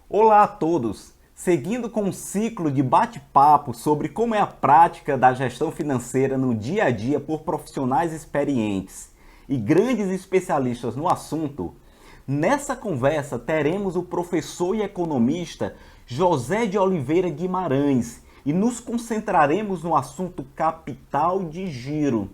Olá a todos! Seguindo com um ciclo de bate-papo sobre como é a prática da gestão financeira no dia a dia por profissionais experientes e grandes especialistas no assunto, nessa conversa teremos o professor e economista José de Oliveira Guimarães e nos concentraremos no assunto capital de giro.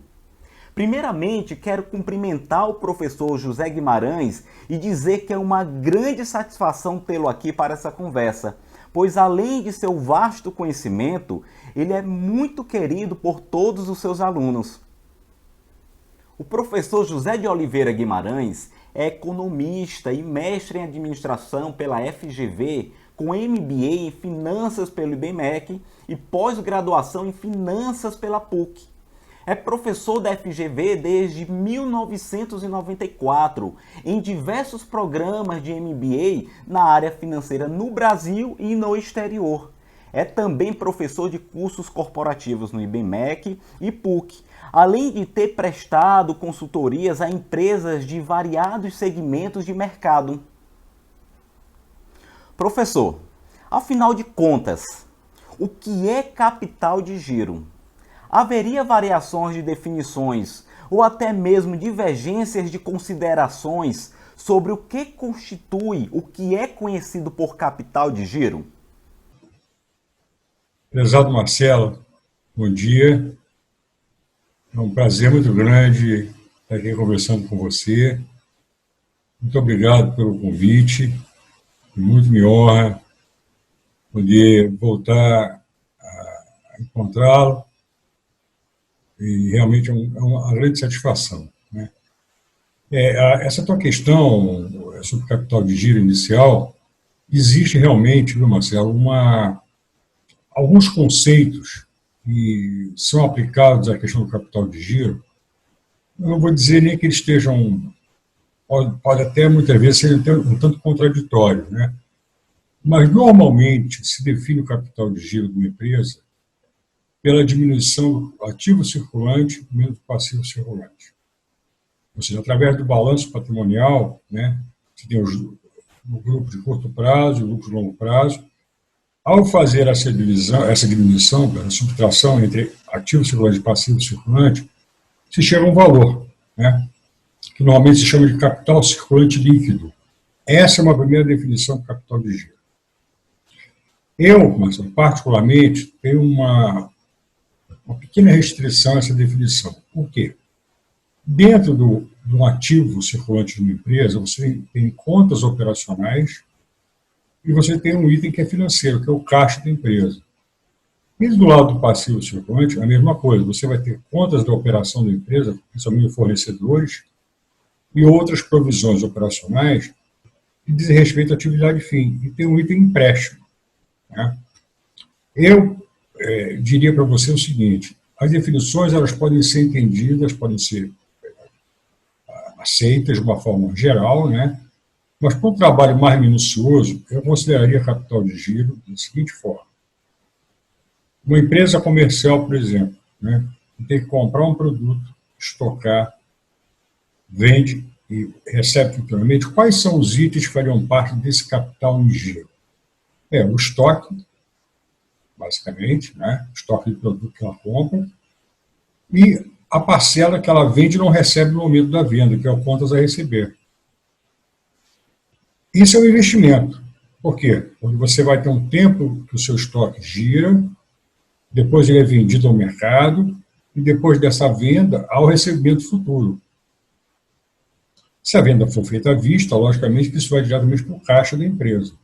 Primeiramente, quero cumprimentar o professor José Guimarães e dizer que é uma grande satisfação tê-lo aqui para essa conversa, pois além de seu vasto conhecimento, ele é muito querido por todos os seus alunos. O professor José de Oliveira Guimarães é economista e mestre em administração pela FGV, com MBA em finanças pelo IBMEC e pós-graduação em finanças pela PUC. É professor da FGV desde 1994, em diversos programas de MBA na área financeira no Brasil e no exterior. É também professor de cursos corporativos no IBMEC e PUC, além de ter prestado consultorias a empresas de variados segmentos de mercado. Professor, afinal de contas, o que é capital de giro? Haveria variações de definições ou até mesmo divergências de considerações sobre o que constitui o que é conhecido por capital de giro? Prezado Marcelo, bom dia. É um prazer muito grande estar aqui conversando com você. Muito obrigado pelo convite. Muito me honra poder voltar a encontrá-lo. E realmente é uma grande satisfação, né? Essa tua questão sobre capital de giro inicial, existe realmente, viu, Marcelo, alguns conceitos que são aplicados à questão do capital de giro. Eu não vou dizer nem que eles estejam, pode até muitas vezes ser um tanto contraditório, né? Mas normalmente se define o capital de giro de uma empresa pela diminuição do ativo circulante menos do passivo circulante. Ou seja, através do balanço patrimonial, né, você tem o grupo de curto prazo e o grupo de longo prazo. Ao fazer essa diminuição, a subtração entre ativo circulante e passivo circulante, se chega a um valor, né, que normalmente se chama de capital circulante líquido. Essa é uma primeira definição do capital de giro. Eu, Marcelo, particularmente, tenho uma pequena restrição a essa definição. Por quê? Dentro do ativo circulante de uma empresa, você tem contas operacionais e você tem um item que é financeiro, que é o caixa da empresa. E do lado do passivo circulante, a mesma coisa. Você vai ter contas da operação da empresa, principalmente fornecedores, e outras provisões operacionais que dizem respeito à atividade fim. E tem um item empréstimo, né? Eu diria para você o seguinte: as definições elas podem ser entendidas, podem ser aceitas de uma forma geral, né? Mas para um trabalho mais minucioso, eu consideraria capital de giro da seguinte forma: uma empresa comercial, por exemplo, né, tem que comprar um produto, estocar, vende e recebe futuramente. Quais são os itens que fariam parte desse capital em giro? O estoque, basicamente, né? Estoque de produto que ela compra, e a parcela que ela vende e não recebe no momento da venda, que é o contas a receber. Isso é um investimento. Por quê? Porque você vai ter um tempo que o seu estoque gira, depois ele é vendido ao mercado, e depois dessa venda, há o recebimento futuro. Se a venda for feita à vista, logicamente que isso vai diretamente para o caixa da empresa.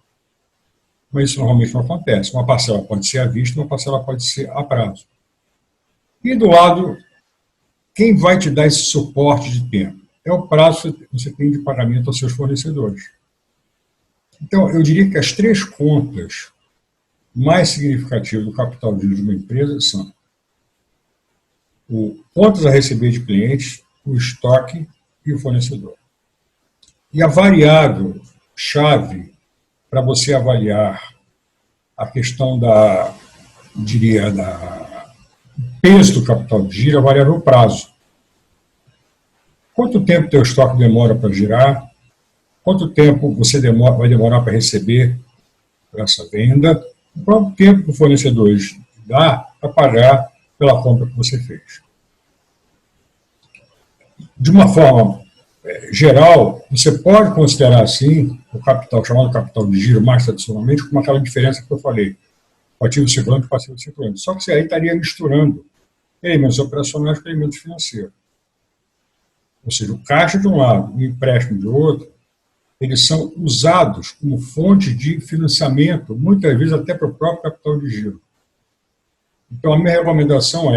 Mas isso normalmente não acontece. Uma parcela pode ser à vista, uma parcela pode ser a prazo. E do lado, quem vai te dar esse suporte de tempo? É o prazo que você tem de pagamento aos seus fornecedores. Então, eu diria que as três contas mais significativas do capital de giro de uma empresa são o contas a receber de clientes, o estoque e o fornecedor. E a variável chave para você avaliar a questão da peso do capital de giro é a variável prazo. Quanto tempo teu estoque demora para girar? Quanto tempo você vai demorar para receber essa venda, o próprio tempo que o fornecedor dá para pagar pela compra que você fez. De uma forma geral, você pode considerar, assim, o capital, chamado capital de giro, mais tradicionalmente, como aquela diferença que eu falei, o ativo circulante e o passivo circulante. Só que você aí estaria misturando elementos operacionais com elementos financeiros. Ou seja, o caixa de um lado, o empréstimo de outro, eles são usados como fonte de financiamento, muitas vezes até para o próprio capital de giro. Então, a minha recomendação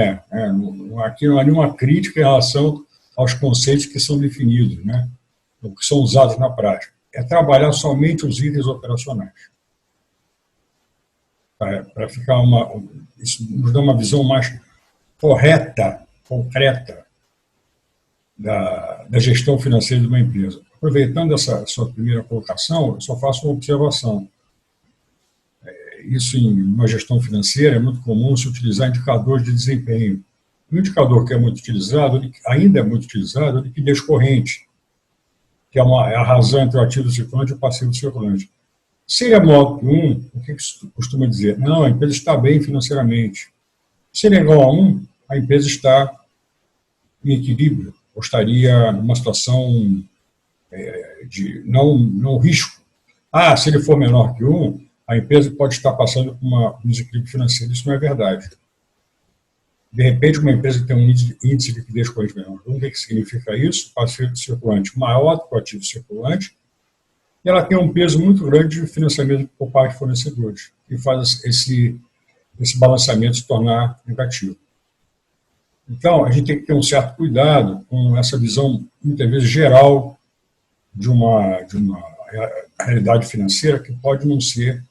aqui não há nenhuma crítica em relação aos conceitos que são definidos, né, ou que são usados na prática. É trabalhar somente os itens operacionais. Para ficar isso nos dá uma visão mais correta, concreta, da gestão financeira de uma empresa. Aproveitando essa sua primeira colocação, eu só faço uma observação. Isso, em uma gestão financeira, é muito comum se utilizar indicadores de desempenho. O indicador que é muito utilizado, ainda é muito utilizado, é a liquidez corrente, que é a razão entre o ativo circulante e o passivo circulante. Se ele é maior que 1, o que se costuma dizer? Não, a empresa está bem financeiramente. Se ele é igual a 1, a empresa está em equilíbrio, ou estaria numa situação de não risco. Se ele for menor que 1, a empresa pode estar passando por um desequilíbrio financeiro. Isso não é verdade. De repente, uma empresa que tem um índice de liquidez corrente menor que 1, o que significa isso? Passivo circulante maior do que o ativo circulante, e ela tem um peso muito grande de financiamento por parte de fornecedores, que faz esse balanceamento se tornar negativo. Então, a gente tem que ter um certo cuidado com essa visão, muitas vezes, geral de uma realidade financeira que pode não ser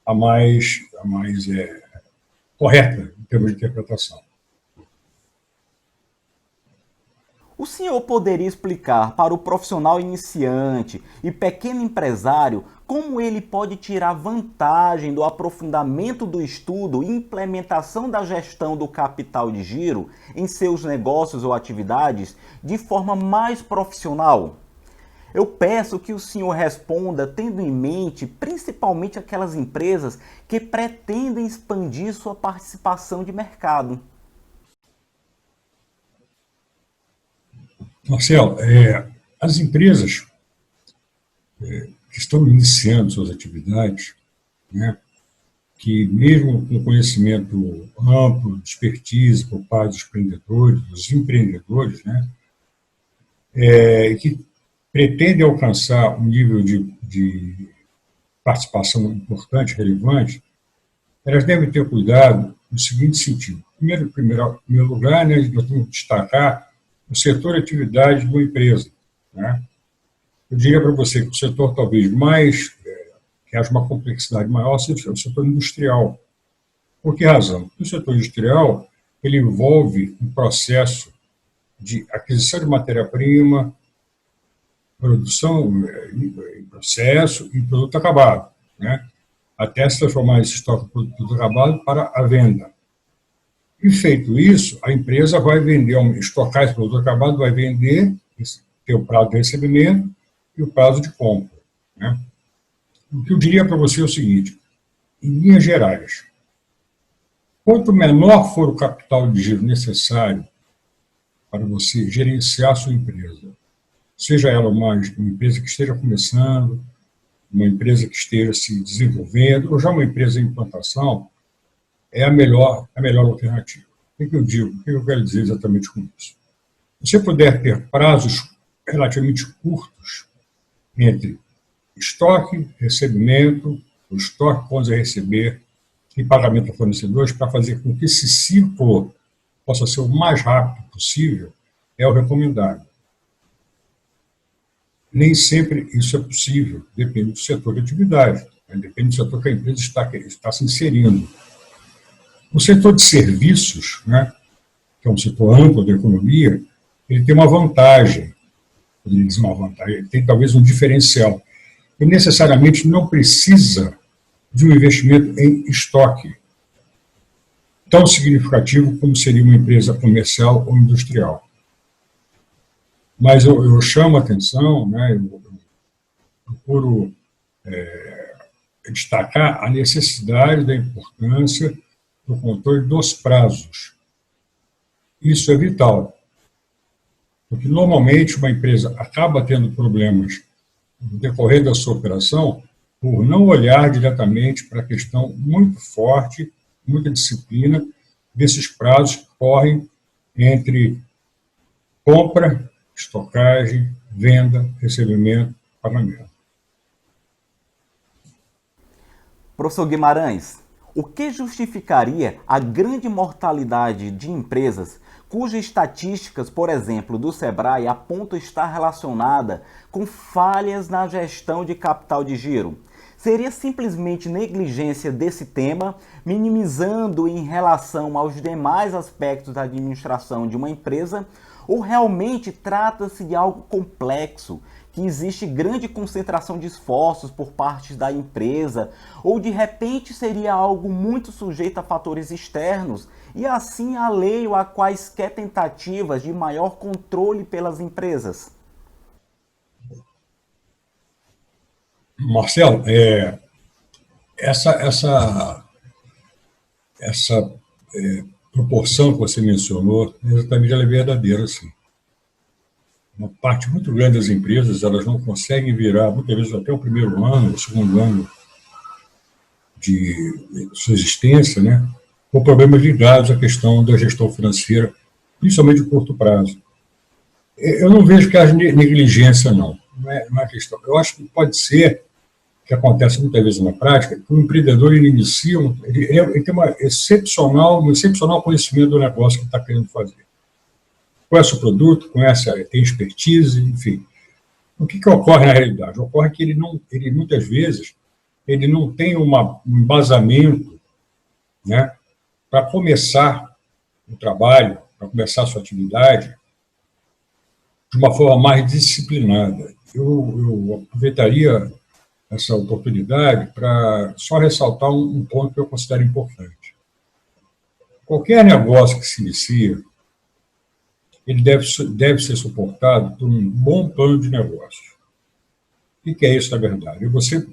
a mais correta em termos de interpretação. O senhor poderia explicar para o profissional iniciante e pequeno empresário como ele pode tirar vantagem do aprofundamento do estudo e implementação da gestão do capital de giro em seus negócios ou atividades de forma mais profissional? Eu peço que o senhor responda tendo em mente principalmente aquelas empresas que pretendem expandir sua participação de mercado. Marcelo, as empresas que estão iniciando suas atividades, né, que mesmo com conhecimento amplo, de expertise por parte dos empreendedores, né, que pretendem alcançar um nível de participação importante, relevante, elas devem ter cuidado no seguinte sentido. Em primeiro lugar, né, nós temos que destacar o setor de atividade de uma empresa, né? Eu diria para você que o setor talvez que haja uma complexidade maior, seja o setor industrial. Por que razão? Porque o setor industrial ele envolve um processo de aquisição de matéria-prima, produção em processo e produto acabado, né? Até se transformar esse estoque de produto acabado para a venda. E feito isso, a empresa vai vender, estocar esse produto acabado, vai vender, ter o prazo de recebimento e o prazo de compra, né? O que eu diria para você é o seguinte, em linhas gerais, quanto menor for o capital de giro necessário para você gerenciar a sua empresa, seja ela uma empresa que esteja começando, uma empresa que esteja se desenvolvendo, ou já uma empresa em implantação, é a melhor alternativa. O que eu digo? O que eu quero dizer exatamente com isso? Se você puder ter prazos relativamente curtos entre estoque, recebimento, o estoque, contas a receber e pagamento a fornecedores, para fazer com que esse ciclo possa ser o mais rápido possível, é o recomendável. Nem sempre isso é possível, depende do setor de atividade, né? Depende do setor que a empresa está se inserindo. O setor de serviços, né, que é um setor amplo da economia, ele tem uma vantagem, ele tem talvez um diferencial. Ele necessariamente não precisa de um investimento em estoque tão significativo como seria uma empresa comercial ou industrial. Mas eu chamo a atenção, né, eu procuro destacar a necessidade da importância do controle dos prazos. Isso é vital, porque normalmente uma empresa acaba tendo problemas no decorrer da sua operação por não olhar diretamente para a questão muito forte, muita disciplina desses prazos que correm entre compra, estocagem, venda, recebimento, pagamento. Professor Guimarães, o que justificaria a grande mortalidade de empresas cujas estatísticas, por exemplo, do Sebrae, apontam estar relacionada com falhas na gestão de capital de giro? Seria simplesmente negligência desse tema, minimizando em relação aos demais aspectos da administração de uma empresa, ou realmente trata-se de algo complexo, que existe grande concentração de esforços por parte da empresa, ou de repente seria algo muito sujeito a fatores externos e assim alheio a quaisquer tentativas de maior controle pelas empresas? Marcelo, essa proporção que você mencionou exatamente ela é verdadeira, sim. Uma parte muito grande das empresas, elas não conseguem virar, muitas vezes até o primeiro ano, o segundo ano de sua existência, né, com problemas ligados à questão da gestão financeira, principalmente de curto prazo. Eu não vejo que haja negligência, não é questão. Eu acho que pode ser, que acontece muitas vezes na prática, que o empreendedor ele inicia, ele tem um excepcional conhecimento do negócio que ele está querendo fazer. Conhece o produto, tem expertise, enfim. O que ocorre na realidade? Ocorre que ele muitas vezes, ele não tem um embasamento, né, para começar o trabalho, para começar a sua atividade de uma forma mais disciplinada. Eu aproveitaria essa oportunidade para só ressaltar um ponto que eu considero importante. Qualquer negócio que se inicia, ele deve ser suportado por um bom plano de negócio. O que é isso, na verdade? É você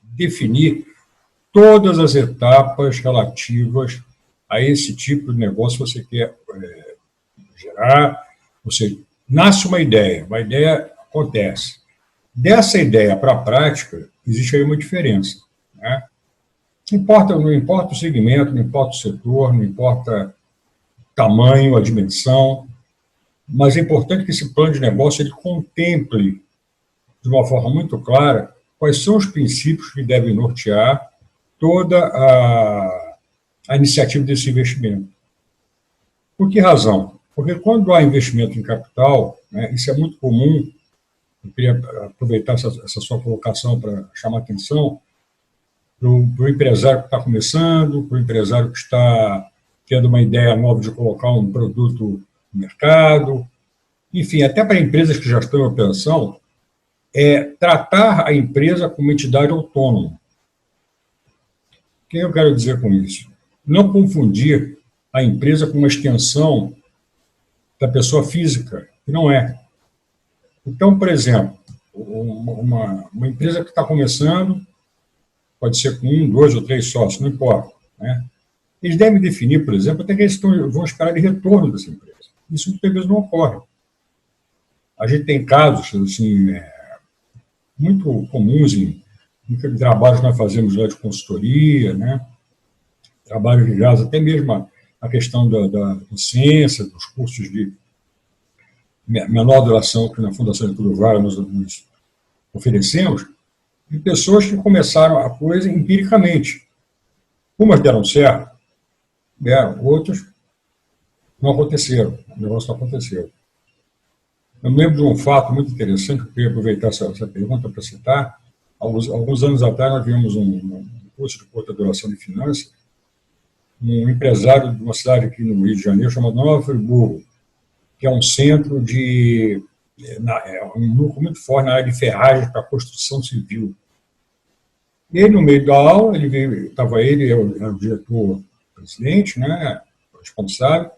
definir todas as etapas relativas a esse tipo de negócio que você quer gerar. Ou seja, nasce uma ideia acontece. Dessa ideia para a prática, existe aí uma diferença, né? Não importa o segmento, não importa o setor, não importa o tamanho, a dimensão, mas é importante que esse plano de negócio ele contemple, de uma forma muito clara, quais são os princípios que devem nortear toda a iniciativa desse investimento. Por que razão? Porque quando há investimento em capital, né, isso é muito comum. Eu queria aproveitar essa sua colocação para chamar a atenção para o empresário que está começando, para o empresário que está tendo uma ideia nova de colocar um produto no mercado, enfim, até para empresas que já estão em operação, tratar a empresa como uma entidade autônoma. O que eu quero dizer com isso? Não confundir a empresa com uma extensão da pessoa física, que não é. Então, por exemplo, uma empresa que está começando, pode ser com 1, 2 ou 3 sócios, não importa, né? Eles devem definir, por exemplo, até que eles vão esperar de retorno dessa empresa. Isso muitas vezes não ocorre. A gente tem casos assim, muito comuns em trabalhos que nós fazemos lá de consultoria, né? Trabalhos ligados até mesmo à questão da docência, dos cursos de menor duração que na Fundação Getúlio Vargas nós oferecemos, de pessoas que começaram a coisa empiricamente. Umas deram certo, outras não aconteceram, o negócio não aconteceu. Eu me lembro de um fato muito interessante, que eu queria aproveitar essa pergunta para citar. Alguns anos atrás, nós vimos um curso de curta duração de finanças, um empresário de uma cidade aqui no Rio de Janeiro, chamado Nova Friburgo, que é um centro um núcleo muito forte na área de ferragens para construção civil. E ele, no meio da aula, ele é o diretor-presidente, né, responsável,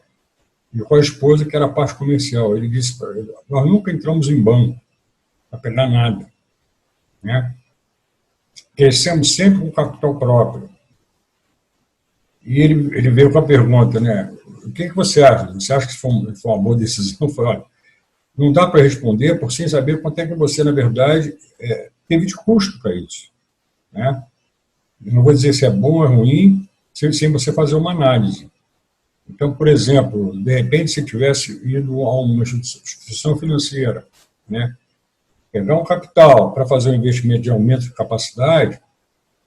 e com a esposa, que era a parte comercial. Ele disse para ele: nós nunca entramos em banco para pegar nada, né? crescemos sempre com capital próprio. E ele veio com a pergunta, né? O que você acha? Você acha que foi uma boa decisão? Eu falei, olha, não dá para responder por sem saber quanto é que você, na verdade, teve de custo para isso. Né? Eu não vou dizer se é bom ou ruim, sem você fazer uma análise. Então, por exemplo, de repente, se tivesse ido a uma instituição financeira, né, pegar um capital para fazer um investimento de aumento de capacidade,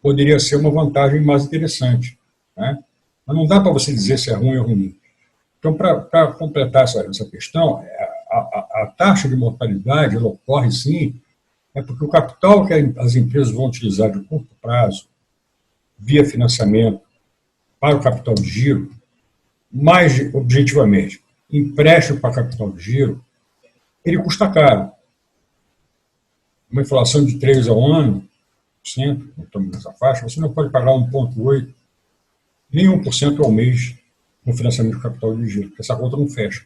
poderia ser uma vantagem mais interessante. Né? Mas não dá para você dizer se é ruim ou ruim. Então, para completar essa questão, a taxa de mortalidade ela ocorre, sim, porque o capital que as empresas vão utilizar de curto prazo, via financiamento, para o capital de giro, mais objetivamente, empréstimo para capital de giro, ele custa caro. Uma inflação de 3% ao ano, estamos nessa faixa, você não pode pagar 1,8%, nem 1% ao mês no financiamento de capital de giro, porque essa conta não fecha.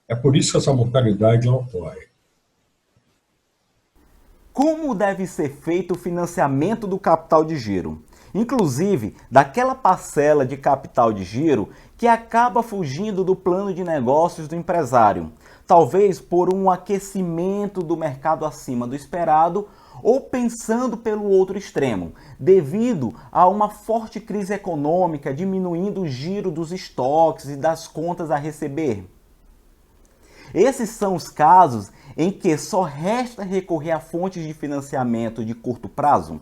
É por isso que essa mortalidade ocorre. Como deve ser feito o financiamento do capital de giro? Inclusive, daquela parcela de capital de giro que acaba fugindo do plano de negócios do empresário, talvez por um aquecimento do mercado acima do esperado ou pensando pelo outro extremo, devido a uma forte crise econômica diminuindo o giro dos estoques e das contas a receber. Esses são os casos em que só resta recorrer a fontes de financiamento de curto prazo?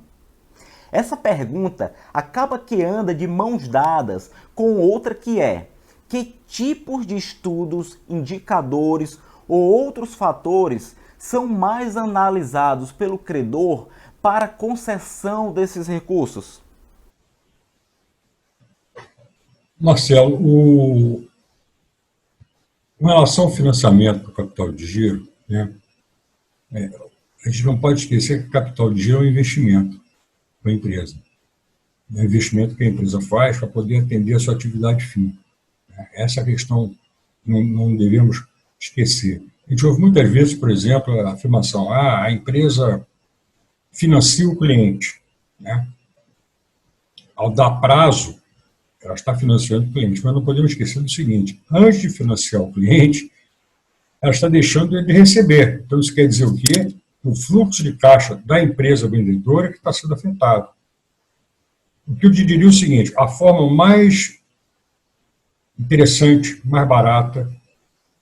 Essa pergunta acaba que anda de mãos dadas com outra que é: que tipos de estudos, indicadores ou outros fatores são mais analisados pelo credor para a concessão desses recursos? Marcelo, com relação ao financiamento do capital de giro, né, a gente não pode esquecer que capital de giro é um investimento para a empresa. É um investimento que a empresa faz para poder atender a sua atividade fim. Essa questão não devemos esquecer. A gente ouve muitas vezes, por exemplo, a afirmação: a empresa financia o cliente. Né? Ao dar prazo, ela está financiando o cliente, mas não podemos esquecer do seguinte: antes de financiar o cliente, ela está deixando ele de receber. Então, isso quer dizer o quê? O fluxo de caixa da empresa vendedora que está sendo afetado. O que eu te diria é o seguinte: a forma mais interessante, mais barata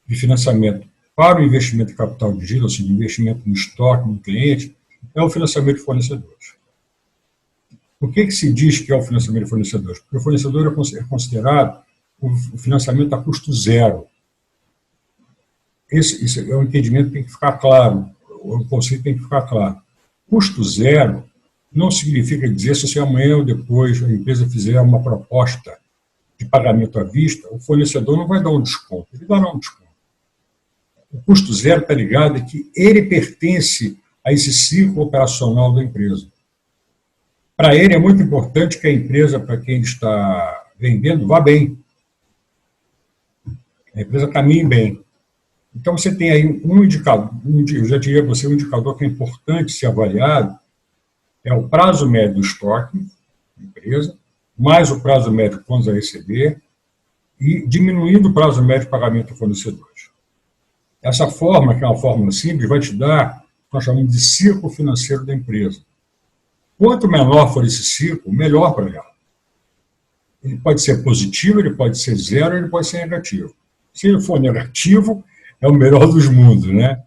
de financiamento para o investimento de capital de giro, ou seja, investimento no estoque, no cliente, é o financiamento de fornecedores. Por que se diz que é o financiamento de fornecedores? Porque o fornecedor é considerado o financiamento a custo zero. Esse é um entendimento que tem que ficar claro, o conceito tem que ficar claro. Custo zero não significa dizer se amanhã ou depois a empresa fizer uma proposta de pagamento à vista, o fornecedor não vai dar um desconto, ele dará um desconto. O custo zero está ligado a que ele pertence a esse ciclo operacional da empresa. Para ele é muito importante que a empresa, para quem ele está vendendo, vá bem. A empresa caminhe bem. Então, você tem aí um indicador, eu já diria para você, um indicador que é importante ser avaliado, é o prazo médio do estoque da empresa, mais o prazo médio de contas a receber, e diminuindo o prazo médio de pagamento a fornecedores. Essa forma, que é uma fórmula simples, vai te dar o que nós chamamos de ciclo financeiro da empresa. Quanto menor for esse ciclo, melhor para ela. Ele pode ser positivo, ele pode ser zero, ele pode ser negativo. Se ele for negativo, é o melhor dos mundos, né?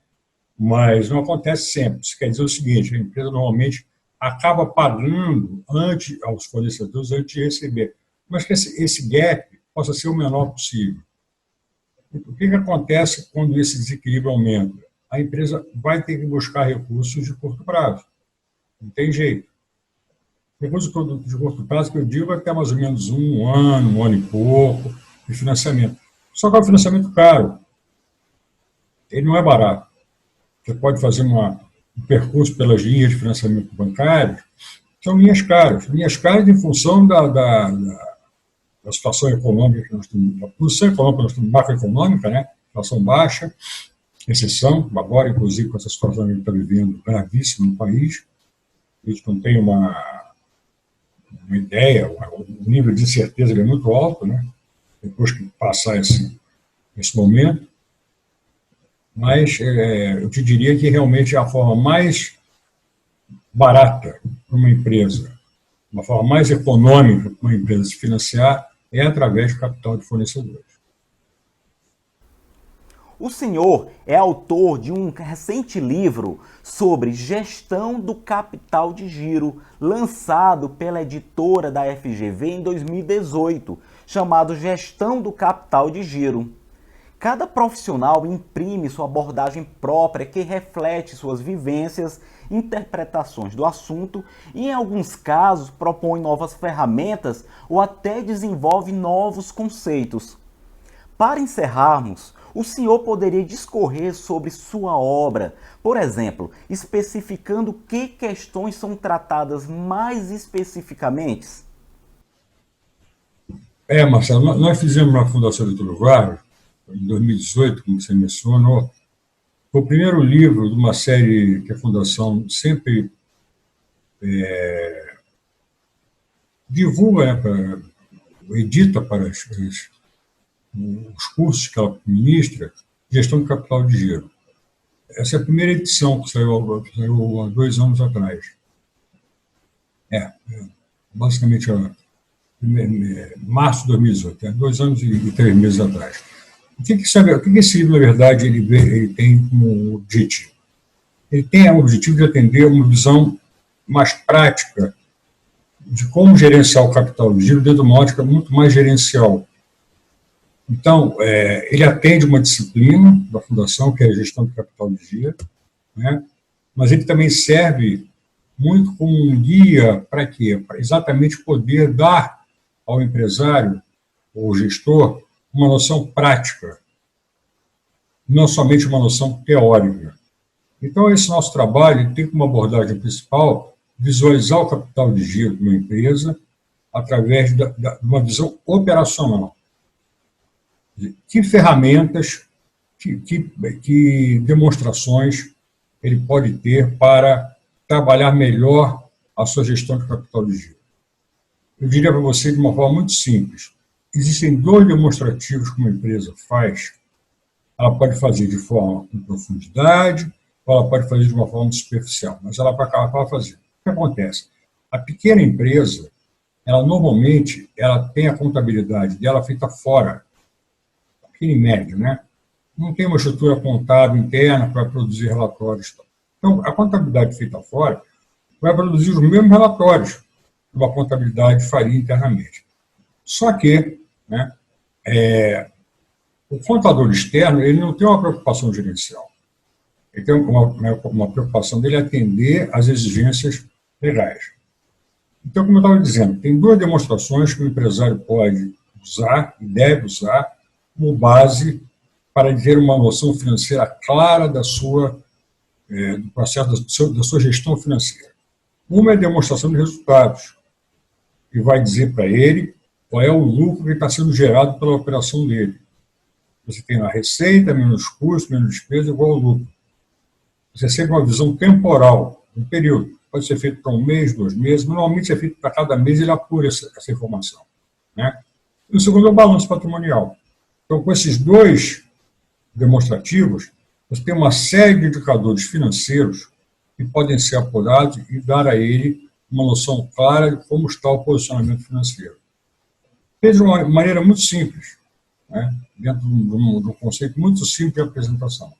Mas não acontece sempre. Isso quer dizer o seguinte: a empresa normalmente acaba pagando aos fornecedores antes de receber. Mas que esse gap possa ser o menor possível. O que acontece quando esse desequilíbrio aumenta? A empresa vai ter que buscar recursos de curto prazo. Não tem jeito. Recursos de curto prazo, que eu digo, até mais ou menos um ano e pouco de financiamento. Só que é um financiamento caro. Ele não é barato. Você pode fazer um percurso pelas linhas de financiamento bancário, são linhas caras em função da situação econômica que nós temos, da posição econômica que nós temos, macroeconômica, né? Inflação baixa, recessão, agora, inclusive, com essa situação que a gente está vivendo gravíssima no país. a gente não tem uma ideia, o nível de incerteza é muito alto, né? Depois que passar esse momento. Mas eu te diria que realmente é a forma mais barata para uma empresa, uma forma mais econômica para uma empresa se financiar é através do capital de fornecedores. O senhor é autor de um recente livro sobre gestão do capital de giro, lançado pela editora da FGV em 2018, chamado Gestão do Capital de Giro. Cada profissional imprime sua abordagem própria que reflete suas vivências, interpretações do assunto e, em alguns casos, propõe novas ferramentas ou até desenvolve novos conceitos. Para encerrarmos, o senhor poderia discorrer sobre sua obra, por exemplo, especificando que questões são tratadas mais especificamente? Marcelo, nós fizemos na Fundação Getúlio Vargas, em 2018, como você mencionou, foi o primeiro livro de uma série que a Fundação sempre divulga, né, edita para os cursos que ela ministra, gestão de capital de giro. Essa é a primeira edição que saiu há 2 anos atrás. Basicamente, março de 2018, 2 anos e 3 meses atrás. O que esse livro, na verdade, ele tem como objetivo? Ele tem o objetivo de atender uma visão mais prática de como gerenciar o capital de giro dentro de uma ótica muito mais gerencial. Então, ele atende uma disciplina da Fundação, que é a gestão do capital de giro, né? Mas ele também serve muito como um guia para quê? Para exatamente poder dar ao empresário ou gestor uma noção prática, não somente uma noção teórica. Então, esse nosso trabalho tem como abordagem principal visualizar o capital de giro de uma empresa através de uma visão operacional. Que ferramentas, que demonstrações ele pode ter para trabalhar melhor a sua gestão de capital de giro. Eu diria para você de uma forma muito simples. Existem 2 demonstrativos que uma empresa faz. Ela pode fazer de forma com profundidade, ou ela pode fazer de uma forma superficial, mas ela vai acabar fazendo. O que acontece? A pequena empresa, normalmente, ela tem a contabilidade dela feita fora, pequeno e médio, né? Não tem uma estrutura contábil interna para produzir relatórios. Então, a contabilidade feita fora vai produzir os mesmos relatórios que uma contabilidade faria internamente. Só que, né, o contador externo ele não tem uma preocupação gerencial. Ele tem uma preocupação dele atender às exigências legais. Então, como eu estava dizendo, tem 2 demonstrações que o empresário pode usar e deve usar como base para ter uma noção financeira clara do processo da sua gestão financeira. Uma é a demonstração de resultados, que vai dizer para ele qual é o lucro que está sendo gerado pela operação dele. Você tem a receita, menos custo, menos despesa, igual ao lucro. Você tem uma visão temporal, um período. Pode ser feito para 1 mês, 2 meses, normalmente é feito para cada mês, ele apura essa informação, né? E o segundo é o balanço patrimonial. Então, com esses 2 demonstrativos, você tem uma série de indicadores financeiros que podem ser apurados e dar a ele uma noção clara de como está o posicionamento financeiro. Fez de uma maneira muito simples, né? Dentro de um conceito muito simples de apresentação.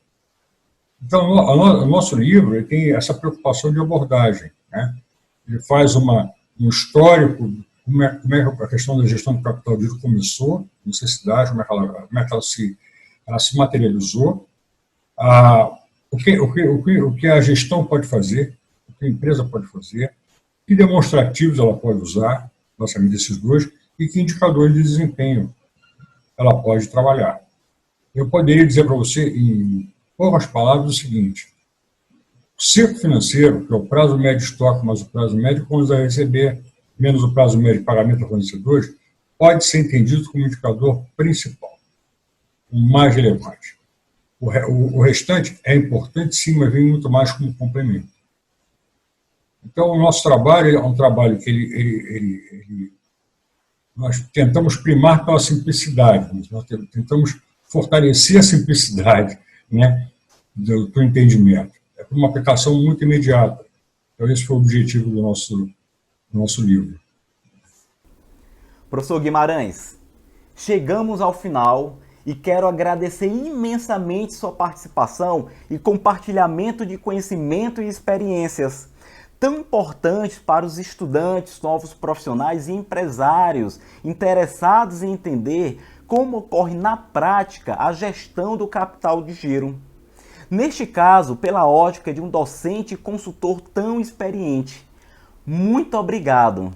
Então, o nosso livro ele tem essa preocupação de abordagem, né? Ele faz um histórico como é a questão da gestão do capital de giro começou, necessidade, como é que ela se materializou, o que a gestão pode fazer, o que a empresa pode fazer, que demonstrativos ela pode usar, basicamente desses 2, e que indicadores de desempenho ela pode trabalhar. Eu poderia dizer para você, em poucas palavras, o seguinte: o ciclo financeiro, que é o prazo médio de estoque mais o prazo médio que vamos receber, menos o prazo médio de pagamento a fornecedores, pode ser entendido como indicador principal, o mais relevante. O restante é importante, sim, mas vem muito mais como complemento. Então, o nosso trabalho é um trabalho que nós tentamos primar pela simplicidade, nós tentamos fortalecer a simplicidade, né, do entendimento. É uma aplicação muito imediata. Então, esse foi o objetivo do nosso livro. Professor Guimarães, chegamos ao final e quero agradecer imensamente sua participação e compartilhamento de conhecimento e experiências tão importantes para os estudantes, novos profissionais e empresários interessados em entender como ocorre na prática a gestão do capital de giro. Neste caso, pela ótica de um docente e consultor tão experiente. Muito obrigado!